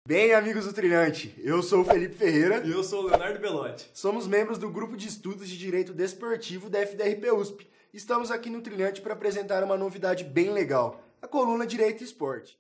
Bem, amigos do Trilhante, eu sou o Felipe Ferreira. E eu sou o Leonardo Belotti. Somos membros do Grupo de Estudos de Direito Desportivo da FDRP USP. Estamos aqui no Trilhante para apresentar uma novidade bem legal, a coluna Direito e Esporte.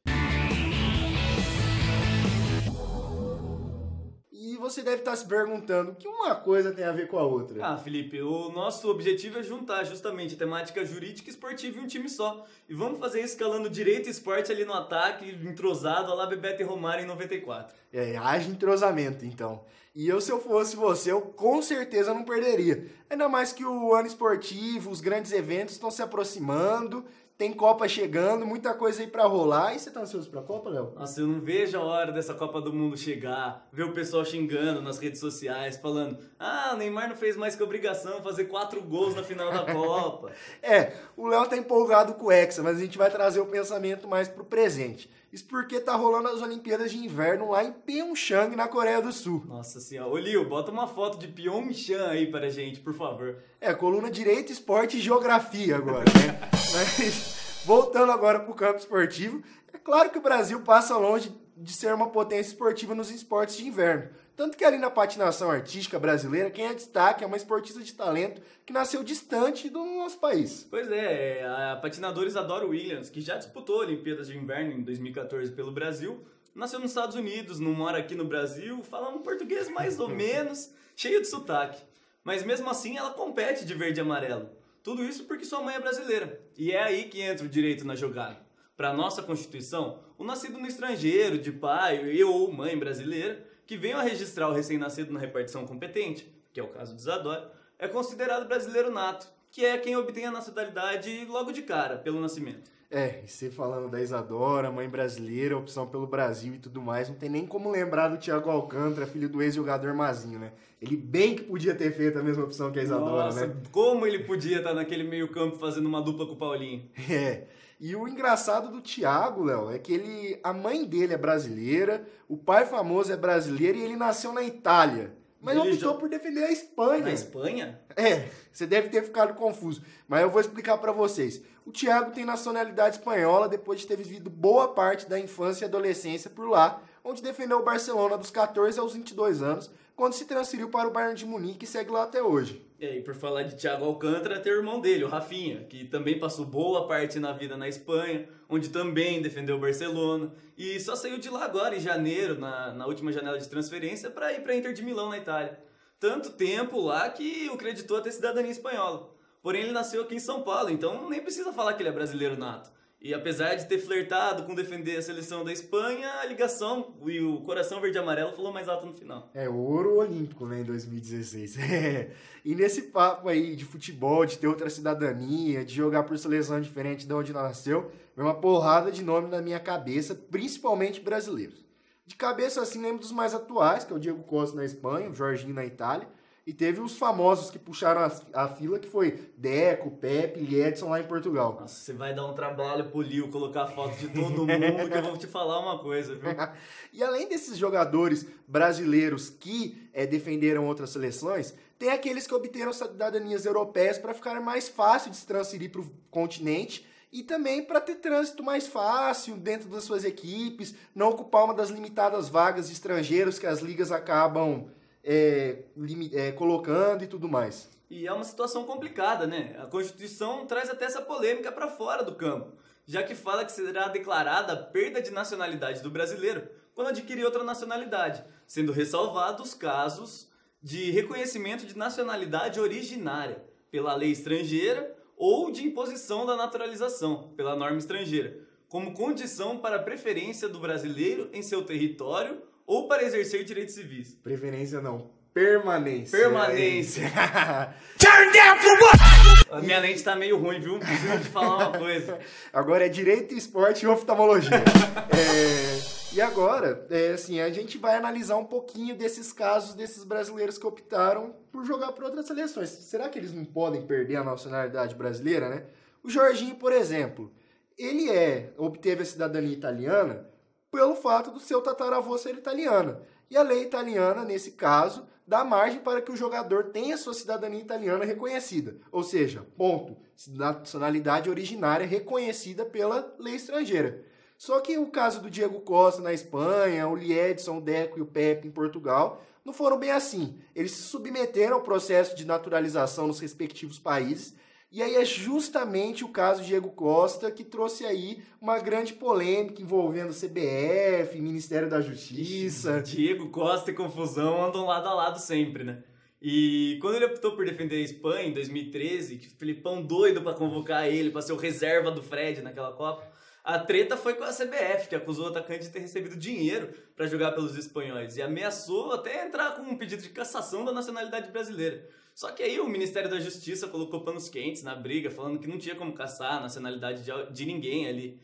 E você deve estar se perguntando o que uma coisa tem a ver com a outra. Felipe, o nosso objetivo é juntar justamente a temática jurídica e esportiva em um time só. E vamos fazer isso escalando direito e esporte ali no ataque, entrosado, a lá Bebeto e Romário em 94. Haja entrosamento, então. E se eu fosse você, eu com certeza não perderia. Ainda mais que o ano esportivo, os grandes eventos estão se aproximando, tem Copa chegando, muita coisa aí pra rolar. E você tá ansioso pra Copa, Léo? Nossa, eu não vejo a hora dessa Copa do Mundo chegar, ver o pessoal xingando nas redes sociais, falando: o Neymar não fez mais que obrigação fazer 4 gols na final da Copa. O Léo tá empolgado com o Hexa, mas a gente vai trazer o pensamento mais pro presente. Isso porque tá rolando as Olimpíadas de Inverno lá em Pyeongchang, na Coreia do Sul. Nossa senhora. Ô, Lio, bota uma foto de Pyeongchang aí pra gente, por favor. Coluna Direito, Esporte e Geografia agora, né? Mas, voltando agora pro campo esportivo, é claro que o Brasil passa longe de ser uma potência esportiva nos esportes de inverno. Tanto que ali na patinação artística brasileira, quem é destaque é uma esportista de talento que nasceu distante do nosso país. Pois é, a patinadora Isadora Williams, que já disputou Olimpíadas de Inverno em 2014 pelo Brasil, nasceu nos Estados Unidos, não mora aqui no Brasil, fala um português mais ou menos, cheio de sotaque. Mas mesmo assim ela compete de verde e amarelo. Tudo isso porque sua mãe é brasileira. E é aí que entra o direito na jogada. Para a nossa Constituição, o nascido no estrangeiro, de pai e ou mãe brasileira, que venham a registrar o recém-nascido na repartição competente, que é o caso de Isadora, é considerado brasileiro nato, que é quem obtém a nacionalidade logo de cara, pelo nascimento. E você falando da Isadora, mãe brasileira, opção pelo Brasil e tudo mais, não tem nem como lembrar do Thiago Alcântara, filho do ex-jogador Mazinho, né? Ele bem que podia ter feito a mesma opção que a Isadora, Nossa, né? Como ele podia estar naquele meio campo fazendo uma dupla com o Paulinho. E o engraçado do Thiago, Léo, é que a mãe dele é brasileira, o pai famoso é brasileiro e ele nasceu na Itália. Mas ele optou por defender a Espanha. Na Espanha? Você deve ter ficado confuso, mas eu vou explicar pra vocês. O Thiago tem nacionalidade espanhola depois de ter vivido boa parte da infância e adolescência por lá, onde defendeu o Barcelona dos 14 aos 22 anos, quando se transferiu para o Bayern de Munique e segue lá até hoje. E por falar de Thiago Alcântara, tem o irmão dele, o Rafinha, que também passou boa parte na vida na Espanha, onde também defendeu o Barcelona, e só saiu de lá agora, em janeiro, na última janela de transferência, para ir para a Inter de Milão, na Itália. Tanto tempo lá que o creditou a ter cidadania espanhola. Porém, ele nasceu aqui em São Paulo, então nem precisa falar que ele é brasileiro nato. E apesar de ter flertado com defender a seleção da Espanha, a ligação e o coração verde e amarelo falou mais alto no final. O ouro olímpico, né, em 2016. E nesse papo aí de futebol, de ter outra cidadania, de jogar por seleção diferente de onde nasceu, veio uma porrada de nome na minha cabeça, principalmente brasileiros. De cabeça assim, lembro dos mais atuais, que é o Diego Costa na Espanha, o Jorginho na Itália, e teve os famosos que puxaram a fila, que foi Deco, Pepe e Edson lá em Portugal. Nossa, você vai dar um trabalho pro Lio colocar foto de todo mundo, que eu vou te falar uma coisa, viu? E além desses jogadores brasileiros que defenderam outras seleções, tem aqueles que obteram cidadanias europeias para ficar mais fácil de se transferir para o continente e também para ter trânsito mais fácil dentro das suas equipes, não ocupar uma das limitadas vagas de estrangeiros que as ligas acabam colocando e tudo mais. E é uma situação complicada, né? A Constituição traz até essa polêmica para fora do campo, já que fala que será declarada a perda de nacionalidade do brasileiro quando adquirir outra nacionalidade, sendo ressalvados casos de reconhecimento de nacionalidade originária pela lei estrangeira ou de imposição da naturalização pela norma estrangeira, como condição para a preferência do brasileiro em seu território ou para exercer direitos civis. Preferência não, permanência. Permanência. Turn down for what? A minha lente tá meio ruim, viu? Preciso te falar uma coisa. Agora é direito, esporte e oftalmologia. E agora, a gente vai analisar um pouquinho desses casos desses brasileiros que optaram por jogar por outras seleções. Será que eles não podem perder a nacionalidade brasileira, né? O Jorginho, por exemplo, ele obteve a cidadania italiana pelo fato do seu tataravô ser italiano. E a lei italiana, nesse caso, dá margem para que o jogador tenha sua cidadania italiana reconhecida. Ou seja, nacionalidade originária reconhecida pela lei estrangeira. Só que o caso do Diego Costa na Espanha, o Liedson, o Deco e o Pepe em Portugal não foram bem assim. Eles se submeteram ao processo de naturalização nos respectivos países. E aí é justamente o caso Diego Costa que trouxe aí uma grande polêmica envolvendo CBF, Ministério da Justiça. Diego Costa e confusão andam lado a lado sempre, né? E quando ele optou por defender a Espanha em 2013, que o Filipão doido pra convocar ele, pra ser o reserva do Fred naquela Copa, a treta foi com a CBF, que acusou o atacante de ter recebido dinheiro pra jogar pelos espanhóis e ameaçou até entrar com um pedido de cassação da nacionalidade brasileira. Só que aí o Ministério da Justiça colocou panos quentes na briga, falando que não tinha como caçar a nacionalidade de ninguém ali.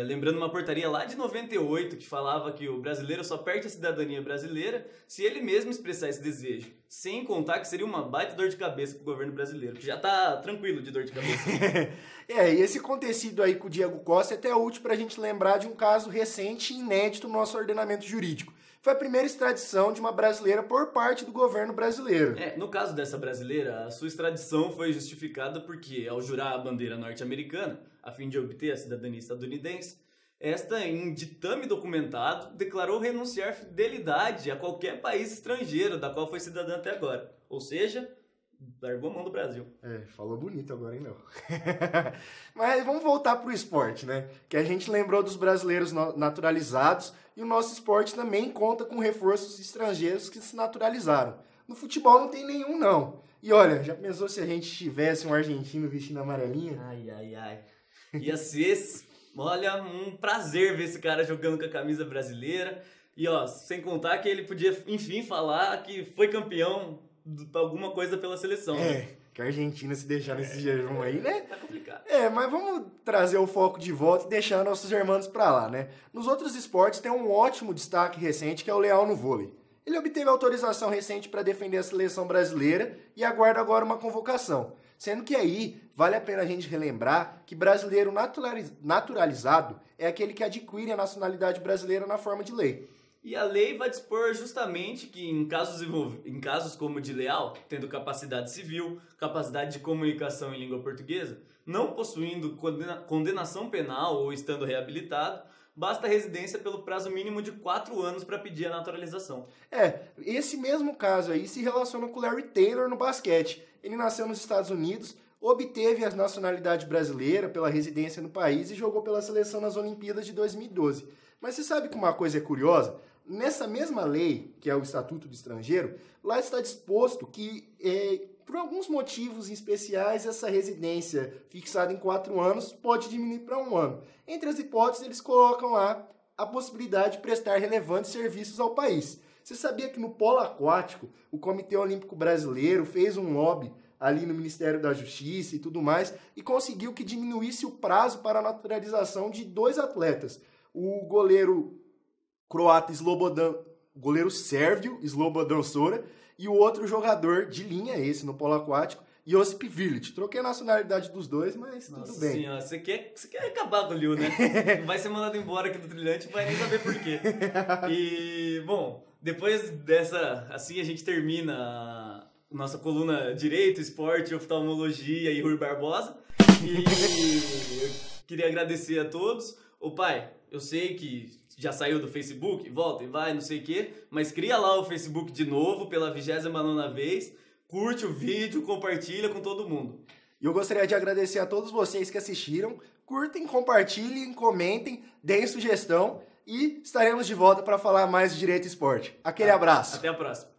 Lembrando uma portaria lá de 98 que falava que o brasileiro só perde a cidadania brasileira se ele mesmo expressar esse desejo. Sem contar que seria uma baita dor de cabeça pro governo brasileiro, que já tá tranquilo de dor de cabeça. E esse acontecido aí com o Diego Costa é até útil pra gente lembrar de um caso recente e inédito no nosso ordenamento jurídico. Foi a primeira extradição de uma brasileira por parte do governo brasileiro. No caso dessa brasileira, a sua extradição foi justificada porque, ao jurar a bandeira norte-americana, a fim de obter a cidadania estadunidense, esta, em ditame documentado, declarou renunciar fidelidade a qualquer país estrangeiro da qual foi cidadã até agora. Ou seja, largou a mão do Brasil. Falou bonito agora, hein, Léo? Mas vamos voltar pro esporte, né? Que a gente lembrou dos brasileiros naturalizados e o nosso esporte também conta com reforços estrangeiros que se naturalizaram. No futebol não tem nenhum, não. E olha, já pensou se a gente tivesse um argentino vestindo amarelinha? Ai. Ia ser, olha, um prazer ver esse cara jogando com a camisa brasileira. E ó, sem contar que ele podia, enfim, falar que foi campeão de alguma coisa pela seleção. Né? Que a Argentina se deixar nesse jejum aí, né? Tá complicado. Mas vamos trazer o foco de volta e deixar nossos irmãos pra lá, né? Nos outros esportes tem um ótimo destaque recente que é o Leão no vôlei. Ele obteve autorização recente para defender a seleção brasileira e aguarda agora uma convocação. Sendo que aí vale a pena a gente relembrar que brasileiro naturalizado é aquele que adquire a nacionalidade brasileira na forma de lei. E a lei vai dispor justamente que em casos como o de Leal, tendo capacidade civil, capacidade de comunicação em língua portuguesa, não possuindo condenação penal ou estando reabilitado, basta residência pelo prazo mínimo de 4 anos para pedir a naturalização. Esse mesmo caso aí se relaciona com o Larry Taylor no basquete. Ele nasceu nos Estados Unidos, obteve a nacionalidade brasileira pela residência no país e jogou pela seleção nas Olimpíadas de 2012. Mas você sabe que uma coisa é curiosa? Nessa mesma lei, que é o Estatuto do Estrangeiro, lá está disposto que, por alguns motivos especiais, essa residência fixada em 4 anos pode diminuir para 1 ano. Entre as hipóteses, eles colocam lá a possibilidade de prestar relevantes serviços ao país. Você sabia que no polo aquático, o Comitê Olímpico Brasileiro fez um lobby ali no Ministério da Justiça e tudo mais, e conseguiu que diminuísse o prazo para a naturalização de 2 atletas. O goleiro croata goleiro sérvio Slobodan Sora e o outro jogador de linha, esse no polo aquático, Josip Vilic. Troquei a nacionalidade dos dois, mas tudo bem. Senhora, você quer acabar com o Liu, né? Vai ser mandado embora aqui do Trilhante, vai nem saber por quê. E, bom, depois dessa, assim a gente termina a nossa coluna Direito, Esporte, Oftalmologia e Rui Barbosa. E eu queria agradecer a todos. Ô pai, eu sei que já saiu do Facebook, volta e vai, não sei o quê, mas cria lá o Facebook de novo pela 29ª vez, curte o vídeo, compartilha com todo mundo. E eu gostaria de agradecer a todos vocês que assistiram, curtem, compartilhem, comentem, deem sugestão e estaremos de volta para falar mais de Direito e Esporte. Aquele abraço. Até a próxima.